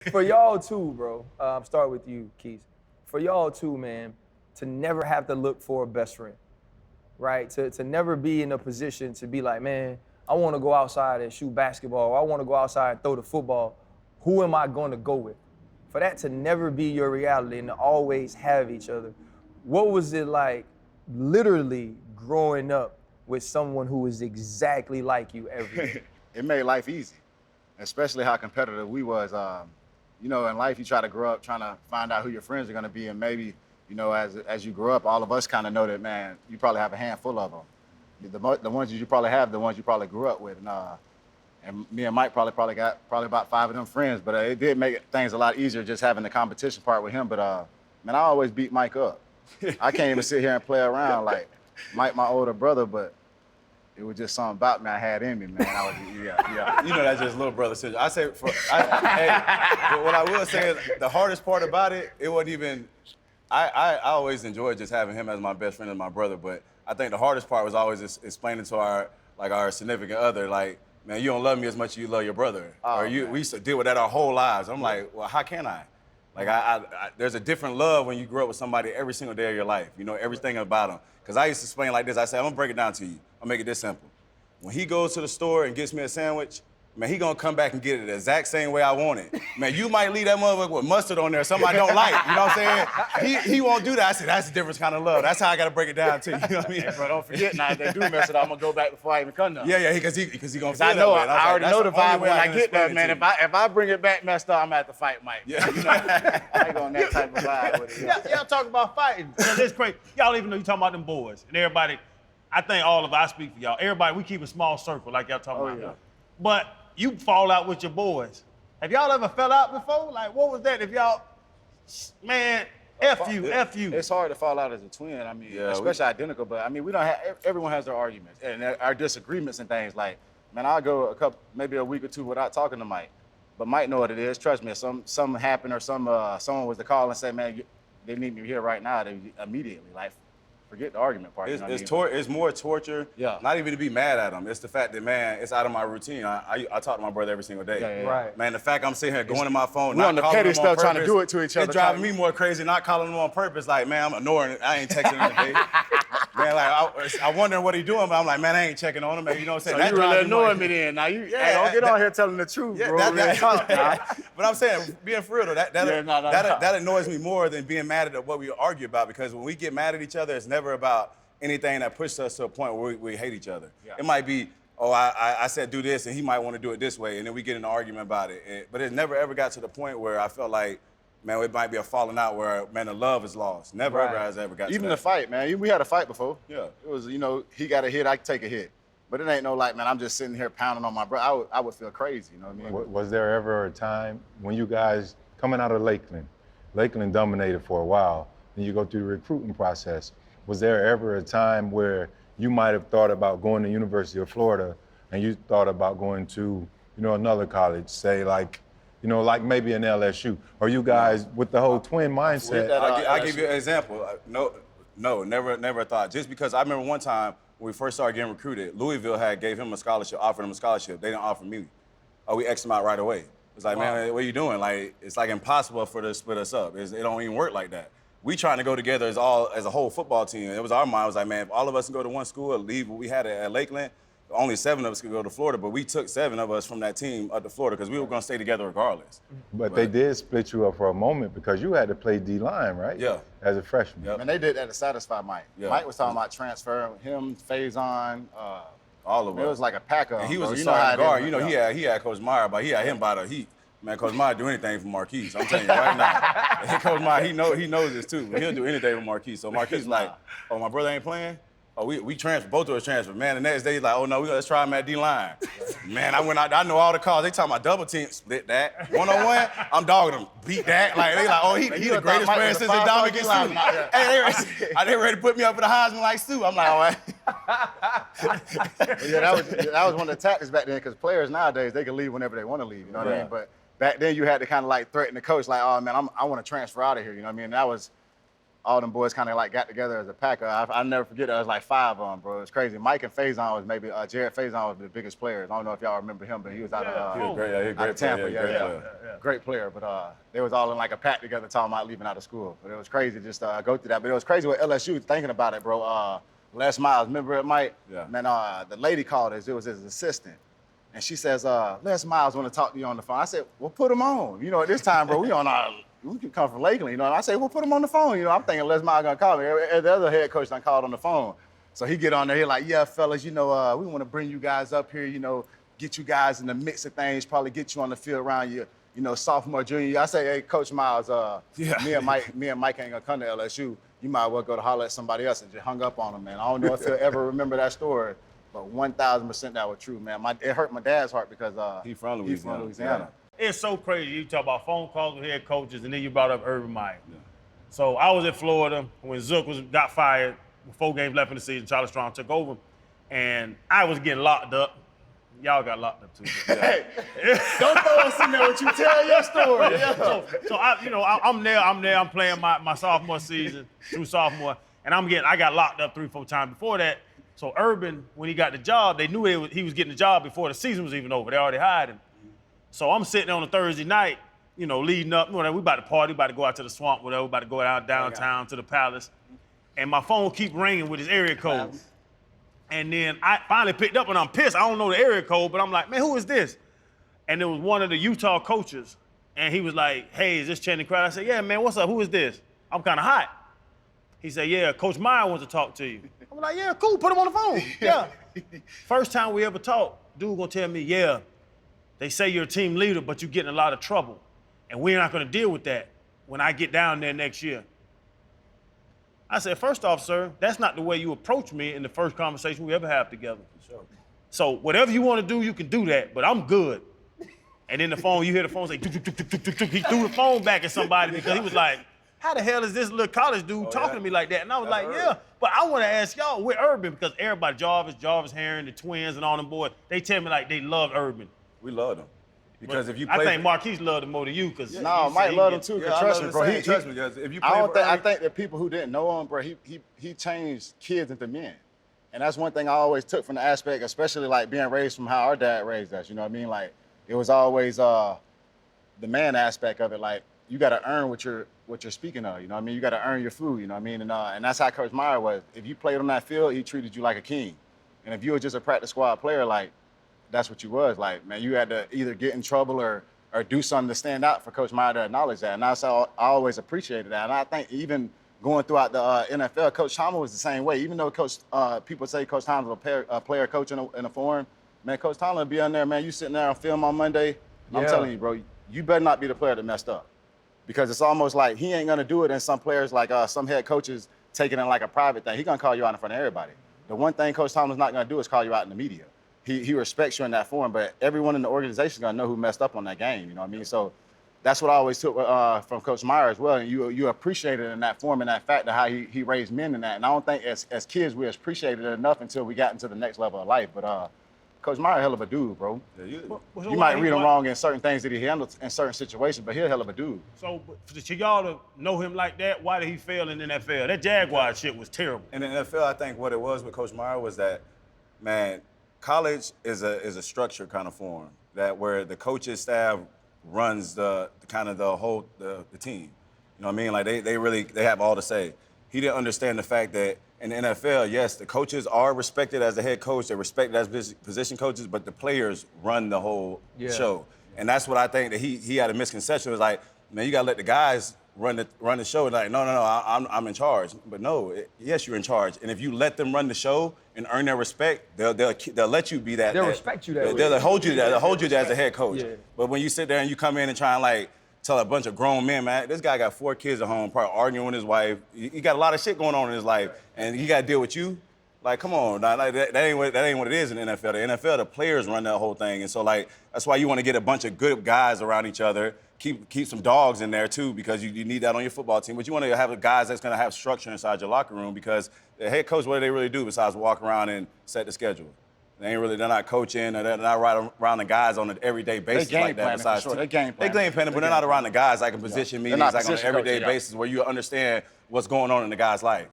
For y'all too, bro. Start with you, Keith. For y'all too, man, to never have to look for a best friend, right? To never be in a position to be like, man, I want to go outside and shoot basketball, or I want to go outside and throw the football. Who am I going to go with? For that to never be your reality and to always have each other, what was it like literally growing up with someone who is exactly like you every day? It made life easy, especially how competitive we was. In life you try to grow up trying to find out who your friends are going to be, and maybe, as you grow up, all of us kind of know that, man, you probably have a handful of them. The ones you probably have, the ones you probably grew up with, and me and Mike probably got about 5 of them friends. But it did make things a lot easier just having the competition part with him. But man, I always beat Mike up. I can't even sit here and play around like Mike, my older brother, but it was just something about me I had in me, man. You know, that's just little brother syndrome. But what I will say is the hardest part about it, it wasn't even, I always enjoyed just having him as my best friend and my brother, but I think the hardest part was always explaining to our significant other, like, man, you don't love me as much as you love your brother. We used to deal with that our whole lives. I'm like, well, how can I? Like, there's a different love when you grow up with somebody every single day of your life. You know everything about them. Because I used to explain like this. I said, I'm gonna break it down to you. I'll make it this simple. When he goes to the store and gets me a sandwich, man, he gonna come back and get it the exact same way I want it. Man, you might leave that motherfucker with mustard on there, something I don't like. You know what I'm saying? He won't do that. I said, that's a different kind of love. That's how I gotta break it down to you. You know what I mean? Hey, bro, don't forget now, if they do mess it up, I'm gonna go back before I even come down. Yeah, because he gonna feel I know, that way. I already know the vibe when I get there, man. If If I bring it back messed up, I'm gonna have to fight Mike. Yeah. I ain't going that type of vibe with it. Y'all talk about fighting. It's crazy. Y'all even know you talking about them boys. And everybody, I think all of us, I speak for y'all. Everybody, we keep a small circle like y'all talking about. Yeah. But you fall out with your boys. Have y'all ever fell out before? Like, what was that? If y'all, man, F you. It's hard to fall out as a twin. I mean, especially identical. But I mean, we don't have. Everyone has their arguments and our disagreements and things. Like, man, I'll go maybe a week or two without talking to Mike. But Mike know what it is. Trust me. If something happened or someone was to call and say, man, they need me here right now, they immediately like. Forget the argument part. It's more torture. Yeah. Not even to be mad at him. It's the fact that, man, it's out of my routine. I talk to my brother every single day. Yeah. Right. Man, the fact I'm sitting here going to my phone, We're not on the calling petty him on stuff trying to purpose, do it to each other. It's driving me more crazy, not calling him on purpose. Like, man, I'm ignoring it. I ain't texting him today. Man, like, I wonder what he doing, but I'm like, man, I ain't checking on him. Man, you know what I'm saying? So That you really drives me more- annoying me then. Now don't get on here telling the truth, Yeah, bro. but I'm saying, being for real though, that annoys me more than being mad at what we argue about, because when we get mad at each other, it's never about anything that pushes us to a point where we hate each other. Yeah. It might be, I said do this and he might want to do it this way, and then we get in an argument about it. But it never ever got to the point where I felt like, man, it might be a falling out where, man, the love is lost. Never ever has ever got to that. Even the fight, man. We had a fight before. Yeah. It was, he got a hit, I take a hit. But it ain't no like, man, I'm just sitting here pounding on my brother. I would feel crazy, you know what I mean? Was there ever a time when you guys, coming out of Lakeland dominated for a while, and you go through the recruiting process, was there ever a time where you might have thought about going to University of Florida and you thought about going to, another college, say like maybe an LSU? Or you guys, with the whole twin mindset? I'll give you an example. No, never thought. Just because I remember one time when we first started getting recruited, Louisville gave him a scholarship, offered him a scholarship. They didn't offer me. We X'd him out right away. It's like, man, what are you doing? Like, it's like impossible for them to split us up. It don't even work like that. We trying to go together as a whole football team. It was our mind. It was like, man, if all of us can go to one school and leave what we had at Lakeland, only 7 of us could go to Florida, but we took 7 of us from that team up to Florida because we were going to stay together regardless. But they did split you up for a moment because you had to play D-line, right? Yeah. As a freshman. Yep. And they did that to satisfy Mike. Yeah. Mike was talking about transferring him, Faison, All of us. it was like a pack of And he them, was bro. a how starting it guard. is. He had Coach Meyer, but he had him by the heat. Man, Coach Meyer do anything for Marquise. I'm telling you right now. Coach Meyer, he knows this too. He'll do anything for Marquise. So Marquise like, oh, my brother ain't playing? Oh, we transferred, both of us transferred. Man, the next day he's like, oh no, let's try him at D-line. Man, I went out, I know all the calls. They talking about double team, split that. One-on-one, I'm dogging him, beat that. Like, they like, oh, he the greatest player since Dominican Sue. Hey, they ready to put me up for the Heisman like Sue. I'm like, all right. Yeah, that was one of the tactics back then, because players nowadays, they can leave whenever they want to leave, you know what I mean? But back then you had to kind of like threaten the coach, like, oh man, I want to transfer out of here, you know what I mean? all them boys kind of like got together as a pack. I never forget there was like 5 of them, bro. It was crazy. Mike and Faison was maybe Jared Faison was the biggest players. I don't know if y'all remember him, but he was out of He was great. Yeah, he was out of great Tampa. player. Yeah, Great yeah. player. Great player. But they was all in like a pack together talking about leaving out of school. But it was crazy just go through that. But it was crazy with LSU thinking about it, bro. Les Miles, remember it, Mike? Yeah. Man, the lady called us. It was his assistant. And she says, Les Miles want to talk to you on the phone. I said, well, put him on. You know, at this time, bro, we can come from Lakeland, you know. And I said, well, put him on the phone. You know, I'm thinking Les Miles gonna call me. The other head coach done called on the phone. So he get on there, he like, yeah, fellas, you know, we want to bring you guys up here, you know, get you guys in the mix of things, probably get you on the field around your, you know, sophomore, junior year. I say, hey, Coach Miles, me and Mike ain't gonna come to LSU. You might well go to holler at somebody else, and just hung up on him, man. I don't know if he'll ever remember that story, but 1,000% that was true, man. It hurt my dad's heart because He from Louisiana. Louisiana. It's so crazy. You talk about phone calls with head coaches, and then you brought up Urban Meyer. Yeah. So I was in Florida when Zook got fired. 4 games left in the season. Charlie Strong took over, and I was getting locked up. Y'all got locked up too. Hey, don't throw us in there with you. Tell your story. So I'm there. I'm playing my sophomore season through sophomore, and I got locked up 3-4 times before that. So Urban, when he got the job, they knew he was getting the job before the season was even over. They already hired him. So I'm sitting on a Thursday night, you know, leading up. We about to party, about to go out to the swamp, whatever. We about to go out downtown to the Palace, and my phone keep ringing with his area code. And then I finally picked up, and I'm pissed. I don't know the area code, but I'm like, man, who is this? And it was one of the Utah coaches, and he was like, hey, is this Channing Crowder? I said, yeah, man, what's up? Who is this? I'm kind of hot. He said, yeah, Coach Meyer wants to talk to you. I'm like, yeah, cool, put him on the phone. Yeah. First time we ever talked, dude gonna tell me, yeah, they say you're a team leader, but you're getting a lot of trouble. And we're not gonna deal with that when I get down there next year. I said, first off, sir, that's not the way you approach me in the first conversation we ever have together. Sure. So whatever you want to do, you can do that, but I'm good. And then you hear the phone say, he threw the phone back at somebody because he was like, how the hell is this little college dude talking to me like that? And I was like, yeah, but I want to ask y'all, we're Urban, because everybody, Jarvis Herring, the twins and all them boys, they tell me like they love Urban. We love him. Because but if you play, I think Marquise loved him more than you, because no, Mike loved him too. Trust me, bro. Trust me, guys. If you play I think that people who didn't know him, bro, he changed kids into men, and that's one thing I always took from the aspect, especially like being raised from how our dad raised us. You know what I mean? Like it was always the man aspect of it. Like you got to earn what you're speaking of. You know what I mean? You got to earn your food. You know what I mean? And that's how Coach Meyer was. If you played on that field, he treated you like a king, and if you were just a practice squad player, like that's what you was. Like, man, you had to either get in trouble or do something to stand out for Coach Meyer to acknowledge that. And that's how I always appreciated that. And I think even going throughout the NFL, Coach Tomlin was the same way. Even though people say Coach Tomlin was a player coach in a forum, man, Coach Tomlin would be on there, man, you sitting there on film on Monday, I'm telling you, bro, you better not be the player that messed up. Because it's almost like he ain't going to do it, and some players, like some head coaches, taking it like a private thing. He going to call you out in front of everybody. The one thing Coach Tomlin's not going to do is call you out in the media. He respects you in that form, but everyone in the organization is going to know who messed up on that game, you know what I mean? So that's what I always took from Coach Meyer as well, and you appreciate it in that form and that fact of how he raised men in that. And I don't think as kids we appreciated it enough until we got into the next level of life. But Coach Meyer, hell of a dude, bro. Yeah, you might read him wrong in certain things that he handled in certain situations, but he's a hell of a dude. So for y'all to know him like that, why did he fail in the NFL? That Jaguar shit was terrible. In the NFL, I think what it was with Coach Meyer was that, man, college is a structure kind of form that where the coaches staff runs the whole team. You know what I mean? Like they have all to say. He didn't understand the fact that in the NFL, yes, the coaches are respected as the head coach, they're respected as position coaches, but the players run the whole show. And that's what I think that he had a misconception. It was like, man, you gotta let the guys run the show. And like, no, I'm in charge. But no, yes, you're in charge. And if you let them run the show and earn their respect, they'll let you be that. They'll respect you that way. They'll hold you that. They'll hold you there as a head coach. Yeah. But when you sit there and you come in and try and like tell a bunch of grown men, man, this guy got 4 kids at home, probably arguing with his wife. He got a lot of shit going on in his life, and he got to deal with you. Like, come on, like, that ain't what it is in the NFL. The NFL, the players run that whole thing, and so like that's why you want to get a bunch of good guys around each other. Keep some dogs in there too, because you need that on your football team. But you want to have guys that's going to have structure inside your locker room, because the head coach, what do they really do besides walk around and set the schedule? They're not coaching, or they're not right around the guys on an everyday basis game like that. planning, for Besides, sure. They game They planning. game planning, but they're not around the guys like in position meetings, not like on an position everyday coaches, yeah. basis where you understand what's going on in the guy's life.